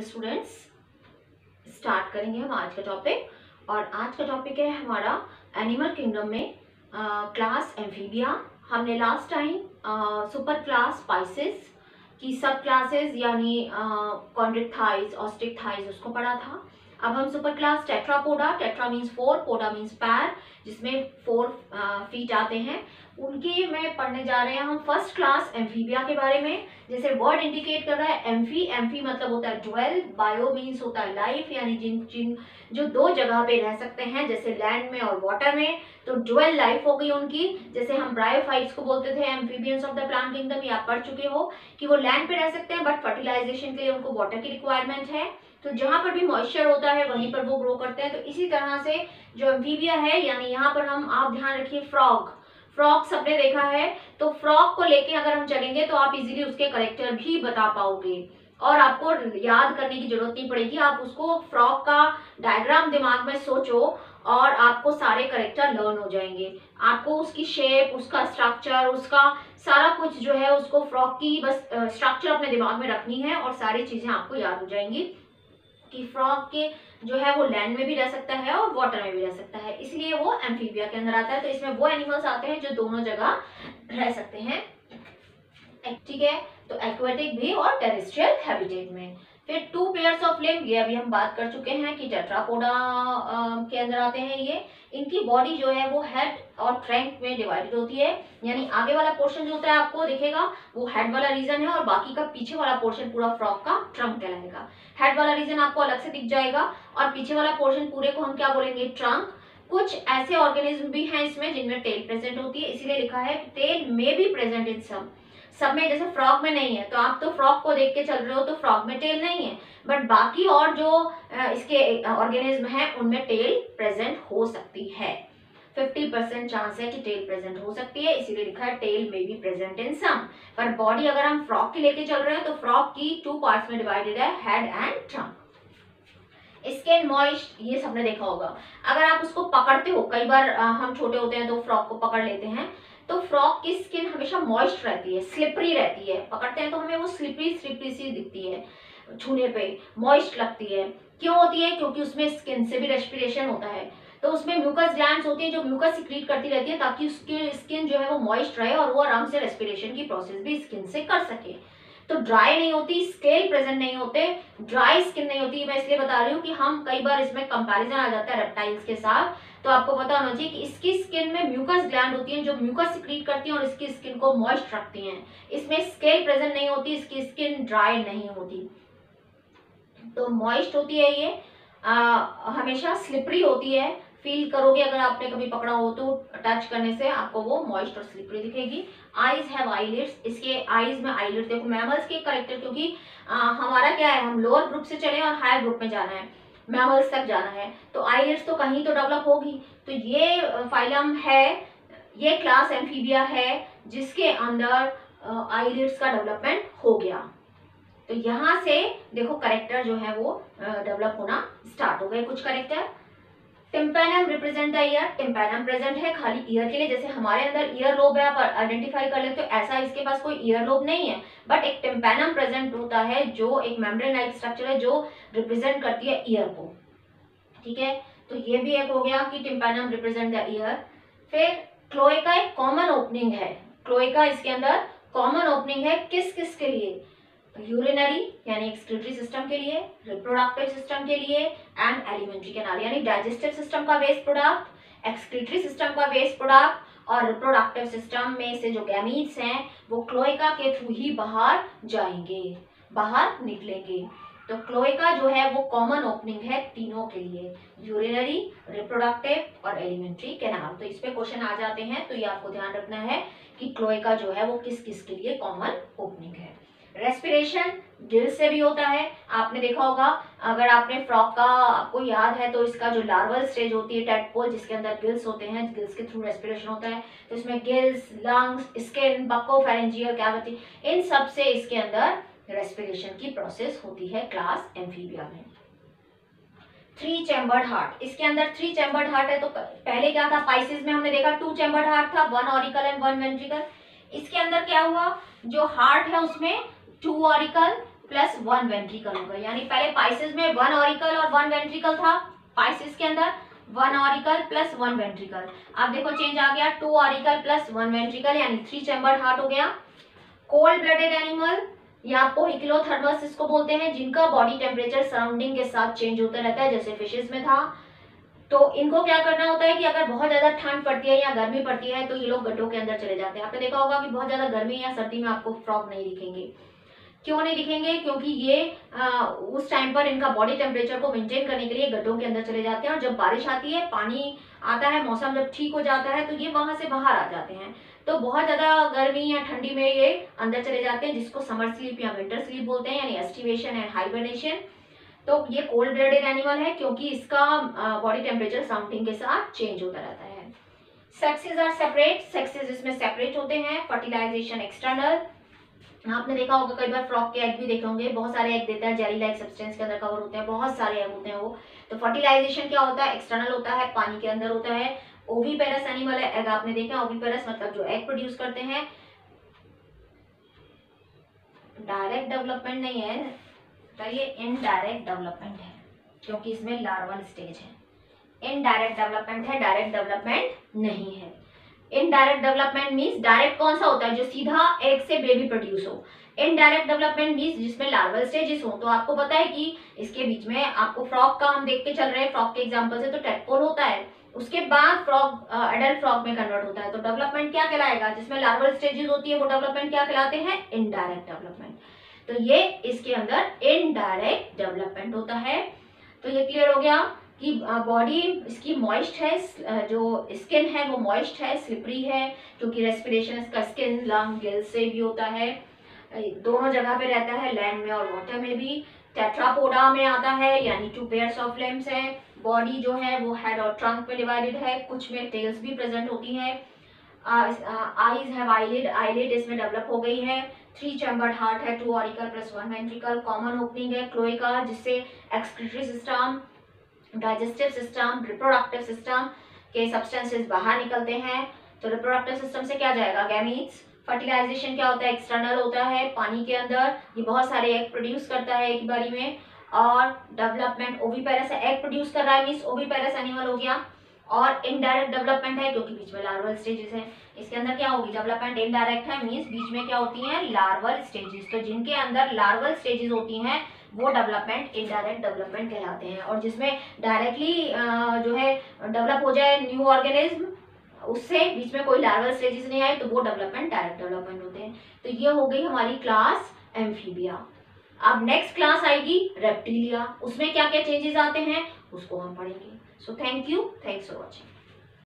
Students, start करेंगे हम आज का टॉपिक। और आज का टॉपिक है हमारा एनिमल किंगडम में क्लास एम्फीबिया। हमने last time super class Pisces की सब क्लासेस यानी कॉन्ड्रिक्थाइज, ऑस्ट्रिक्थाइज उसको पढ़ा था। अब हम super class Tetrapoda, tetra means 4, पोडा मीन्स पैर, जिसमें 4 फीट आते हैं, उनकी में पढ़ने जा रहे हैं हम फर्स्ट क्लास एम्फीबिया के बारे में। जैसे वर्ड इंडिकेट कर रहा है एम्फी, एम्फी मतलब होता है ड्वेल, बायो मीन्स होता है लाइफ, यानी जिन जो दो जगह पे रह सकते हैं जैसे लैंड में और वाटर में, तो ड्वेल लाइफ हो गई उनकी। जैसे हम ब्रायोफाइट्स को बोलते थे amphibians of the plant kingdom, ये आप पढ़ चुके हो कि वो लैंड पे रह सकते हैं बट फर्टिलाइजेशन के लिए उनको वाटर की रिक्वायरमेंट है, तो जहां पर भी मॉइस्चर होता है वहीं पर वो ग्रो करते हैं। तो इसी तरह से जो एम्फीबिया है, यानी यहाँ पर हम, आप ध्यान रखिए, फ्रॉग सबने देखा है, तो फ्रॉग को लेके अगर हम चलेंगे तो आप इजीली उसके करेक्टर भी बता पाओगे और आपको याद करने की जरूरत नहीं पड़ेगी। आप उसको फ्रॉग का डायग्राम दिमाग में सोचो और आपको सारे करेक्टर लर्न हो जाएंगे। आपको उसकी शेप, उसका स्ट्रक्चर, उसका सारा कुछ जो है, उसको फ्रॉग की बस स्ट्रक्चर अपने दिमाग में रखनी है और सारी चीजें आपको याद हो जाएंगी कि फ्रॉग के जो है वो लैंड में भी रह सकता है और वाटर में भी रह सकता है, इसलिए वो एम्फीबिया के अंदर आता है। तो इसमें वो एनिमल्स आते हैं जो दोनों जगह रह सकते हैं, ठीक है। तो एक्वेटिक भी और टेरेस्ट्रियल हैबिटेट में। फिर 2 पेयर्स ऑफ लिम्ब, ये अभी हम बात कर चुके हैं कि टेट्रापोडा के अंदर आते हैं ये। इनकी बॉडी जो है वो हेड और ट्रंक में डिवाइडेड होती है, यानी आगे वाला पोर्शन जो होता है आपको दिखेगा वो हेड वाला रीजन है और बाकी का पीछे वाला पोर्शन पूरा फ्रॉग का ट्रंक कहलाएगा। हेड वाला रीजन आपको अलग से दिख जाएगा और पीछे वाला पोर्शन पूरे को हम क्या बोलेंगे, ट्रंक। कुछ ऐसे ऑर्गेनिज्म भी हैं इसमें जिनमें टेल प्रेजेंट होती है, इसीलिए लिखा है टेल मे बी प्रेजेंट इन सब में, जैसे फ्रॉग में नहीं है तो आप तो फ्रॉग को देख के चल रहे हो तो फ्रॉग में टेल नहीं है, बट बाकी और जो इसके ऑर्गेनिज्म हैं उनमें टेल प्रेजेंट हो सकती है। 50% चांस है कि टेल प्रेजेंट हो सकती है, इसीलिए लिखा है tail may be present in some. पर बॉडी अगर हम फ्रॉग की लेके चल रहे हैं तो फ्रॉग की 2 पार्ट्स में डिवाइडेड है, head and trunk. Skin moist, ये सबने देखा होगा। अगर आप उसको पकड़ते हो, कई बार हम छोटे होते हैं तो फ्रॉग को पकड़ लेते हैं, तो फ्रॉग की स्किन हमेशा मॉइस्ट रहती है, स्लिपरी रहती है। पकड़ते हैं तो हमें वो स्लिपरी स्लिपरी सी दिखती है, छूने पे मॉइस्ट लगती है। क्यों होती है? क्योंकि उसमें स्किन से भी रेस्पिरेशन होता है, तो उसमें म्यूकस ग्लैंड्स होती है जो म्यूकस सिक्रीट करती रहती है ताकि उसकी स्किन जो है वो मॉइस्ट रहे और वो आराम से रेस्पिरेशन की प्रोसेस भी स्किन से कर सके। तो ड्राई नहीं होती, स्केल प्रेजेंट नहीं होते, ड्राई स्किन नहीं होती। मैं इसलिए बता रही हूँ कि हम कई बार इसमें कंपैरिजन आ जाता है रेप्टाइल्स के साथ, तो आपको पता होना चाहिए कि इसकी स्किन में म्यूकस ग्लैंड होती है जो म्यूकस सिक्रीट करती हैं और इसकी स्किन को मॉइस्ट रखती हैं। इसमें स्केल प्रेजेंट नहीं होती, इसकी स्किन ड्राई नहीं होती, तो मॉइस्ट होती है ये, हमेशा स्लिपरी होती है। फील करोगे अगर आपने कभी पकड़ा हो तो टच करने से आपको वो मॉइस्ट और स्लिपरी दिखेगी। आईज हैव आईलिड्स, इसके आईज में आईलिड, देखो मैमल्स के करेक्टर, क्योंकि हमारा क्या है, हम लोअर ग्रुप से चले और हायर ग्रुप में जाना है, मैमल्स तक जाना है, तो आईलिड्स तो कहीं तो डेवलप होगी। तो ये फाइलम है, ये क्लास एम्फीबिया है जिसके अंदर आईलिड्स का डेवलपमेंट हो गया। तो यहाँ से देखो करेक्टर जो है वो डेवलप होना स्टार्ट हो गए, कुछ character. Tympanum represent the year, tympanum present है खाली ईयर के लिए, जैसे हमारे अंदर ईयर लोब है, आप आइडेंटिफाई कर लेते हो, ऐसा इसके पास कोई ईयर लोब नहीं है, बट एक टिम्पैनम प्रेजेंट होता है जो एक मेम्ब्रेन लाइक स्ट्रक्चर है जो रिप्रेजेंट करती है ईयर को, ठीक है। तो ये भी एक हो गया कि टिम्पैनम रिप्रेजेंट द ईयर। फिर क्लोएका एक कॉमन ओपनिंग है, क्लोएका इसके अंदर कॉमन ओपनिंग है, किस किस के लिए, यूरिनरी यानी एक्सक्रीटरी सिस्टम के लिए, रिप्रोडक्टिव सिस्टम के लिए एंड एलिमेंट्री कैनाल, यानी डाइजेस्टिव सिस्टम का वेस्ट प्रोडक्ट, एक्सक्रीटरी सिस्टम का वेस्ट प्रोडक्ट और रिप्रोडक्टिव सिस्टम में से जो गैमीट्स हैं वो क्लोएका के थ्रू ही बाहर जाएंगे, बाहर निकलेंगे। तो क्लोएका जो है वो कॉमन ओपनिंग है तीनों के लिए, यूरिनरी, रिप्रोडक्टिव और एलिमेंट्री कैनाल। तो इस पे क्वेश्चन आ जाते हैं, तो ये आपको ध्यान रखना है कि क्लोएका जो है वो किस किस के लिए कॉमन ओपनिंग है। रेस्पिरेशन गिल से भी होता है, आपने देखा होगा, अगर आपने फ्रॉग का आपको याद है तो इसका जो लार्वल स्टेज होती है टैडपोल, जिसके अंदर गिल्स होते हैं, गिल्स के थ्रू रेस्पिरेशन होता है, तो इसमें gills, lungs, skin, buccopharyngeal cavity, इन सब से इसके अंदर रेस्पिरेशन की प्रोसेस होती है क्लास एम्फीबिया में। 3 चैम्बर्ड हार्ट, इसके अंदर 3 चैम्बर्ड हार्ट है, तो पहले क्या था, पाइसेस में हमने देखा 2 चैम्बर्ड हार्ट था, 1 ऑरिकल एंड 1 वेंट्रिकल। इसके अंदर क्या हुआ, जो हार्ट है उसमें 2 ऑरिकल प्लस 1 वेंट्रिकल होगा। यानी पहले पाइसेस में 1 ऑरिकल और 1 वेंट्रिकल था, पाइसेस के अंदर 1 ऑरिकल प्लस 1 वेंट्रिकल। अब देखो चेंज आ गया, 2 ऑरिकल प्लस 1 वेंट्रिकल यानी 3 चैम्बर्ड हार्ट हो गया। कोल्ड ब्लडेड एनिमल या पोइकिलोथर्मस इसको बोलते हैं, जिनका बॉडी टेम्परेचर सराउंडिंग के साथ चेंज होता रहता है, जैसे फिशेस में था। तो इनको क्या करना होता है कि अगर बहुत ज्यादा ठंड पड़ती है या गर्मी पड़ती है तो ये लोग गड्ढों के अंदर चले जाते हैं। आपने देखा होगा कि बहुत ज्यादा गर्मी या सर्दी में आपको फ्रॉग नहीं दिखेंगे। क्यों नहीं दिखेंगे? क्योंकि ये उस टाइम पर इनका बॉडी टेम्परेचर को मेंटेन करने के लिए गड्ढों के अंदर चले जाते हैं, और जब बारिश आती है, पानी आता है, मौसम जब ठीक हो जाता है तो ये वहां से बाहर आ जाते हैं। तो बहुत ज्यादा गर्मी या ठंडी में ये अंदर चले जाते हैं, जिसको समर स्लीप या विंटर स्लीप बोलते हैं, यानी एस्टिवेशन एंड हाइबरनेशन। तो ये कोल्ड ब्लडेड एनिमल है क्योंकि इसका बॉडी टेम्परेचर सराउंडिंग के साथ चेंज होता रहता है। सेक्सेस आर सेपरेट, सेक्सेस इसमें सेपरेट होते हैं। फर्टिलाइजेशन एक्सटर्नल, आपने देखा होगा कई बार फ्रॉग के एग भी देखे होंगे, बहुत सारे एग देता है, जेली लाइक सब्सटेंस के अंदर कवर होते हैं, बहुत सारे एग होते हैं वो। तो फर्टिलाइजेशन क्या होता है? एक्सटर्नल होता है, पानी के अंदर होता है। ओविपेरस एनिमल है, एग आपने देखा, ओविपेरस मतलब जो एग प्रोड्यूस करते हैं। डायरेक्ट डेवलपमेंट नहीं है, तो ये इनडायरेक्ट डेवलपमेंट है क्योंकि इसमें लार्वल स्टेज है। इनडायरेक्ट डेवलपमेंट है, डायरेक्ट डेवलपमेंट नहीं है। इनडायरेक्ट डेवलपमेंट मींस डायरेक्ट कौन सा होता है? जो सीधा एग से बेबी प्रोड्यूस हो। इनडायरेक्ट डेवलपमेंट मींस जिसमें लार्वल स्टेजेस हो। तो आपको पता है कि इसके बीच में आपको फ्रॉग का हम देख के चल रहे हैं, फ्रॉग के एग्जांपल से, तो टेडपोल होता है, उसके बाद फ्रॉग एडल्ट फ्रॉग में कन्वर्ट होता है। तो डेवलपमेंट क्या कहलाएगा? जिसमें लार्वल स्टेजेस होती है वो डेवलपमेंट क्या कहलाते हैं? Indirect development. तो ये इसके अंदर इनडायरेक्ट डेवलपमेंट होता है। तो ये क्लियर हो गया कि बॉडी इसकी मॉइस्ट है, जो स्किन है वो मॉइस्ट है, स्लिपरी है, क्योंकि रेस्पिरेशन इसका स्किन, लंग, गिल से भी होता है, दोनों जगह पे रहता है, लैंड में और वाटर में भी। टेट्रापोडा में आता है, यानी 2 पेयर्स ऑफ लिम्स है। बॉडी जो है वो हेड और ट्रंक में डिवाइडेड है, कुछ में टेल्स भी प्रेजेंट होती है। आईज हैव आईलिड, आईलिड इसमें डेवलप हो गई है। 3 चैम्बर्ड हार्ट है, 2 auricle plus 1 ventricle. Common opening है क्लोएका, जिससे excretory system, digestive system, reproductive system के सब्सटेंसेस बाहर निकलते हैं। तो रिप्रोडक्टिव सिस्टम से क्या जाएगा? गैमीट्स। फर्टिलाइजेशन क्या होता है? एक्सटर्नल होता है, पानी के अंदर, ये बहुत सारे एग प्रोड्यूस करता है एक बारी में। और डेवलपमेंट ओविपेरस है, एग प्रोड्यूस कर रहा है मींस ओविपेरस एनिमल हो गया। और इनडायरेक्ट डेवलपमेंट है क्योंकि बीच में लार्वल स्टेजेस है। इसके अंदर क्या होगी? डेवलपमेंट इनडायरेक्ट है मींस बीच में क्या होती हैं? Larval stages. तो जिनके अंदर लार्वल स्टेजेस होती हैं वो डेवलपमेंट इनडायरेक्ट डेवलपमेंट कहलाते हैं। और जिसमें डायरेक्टली जो है डेवलप हो जाए न्यू ऑर्गेनिज्म, उससे बीच में कोई लार्वल स्टेजेस नहीं आए, तो वो डेवलपमेंट डायरेक्ट डेवलपमेंट होते हैं। तो ये हो गई हमारी क्लास एम्फीबिया। अब नेक्स्ट क्लास आएगी रेप्टिलिया, उसमें क्या क्या चेंजेस आते हैं उसको हम पढ़ेंगे। So thank you, thanks for watching.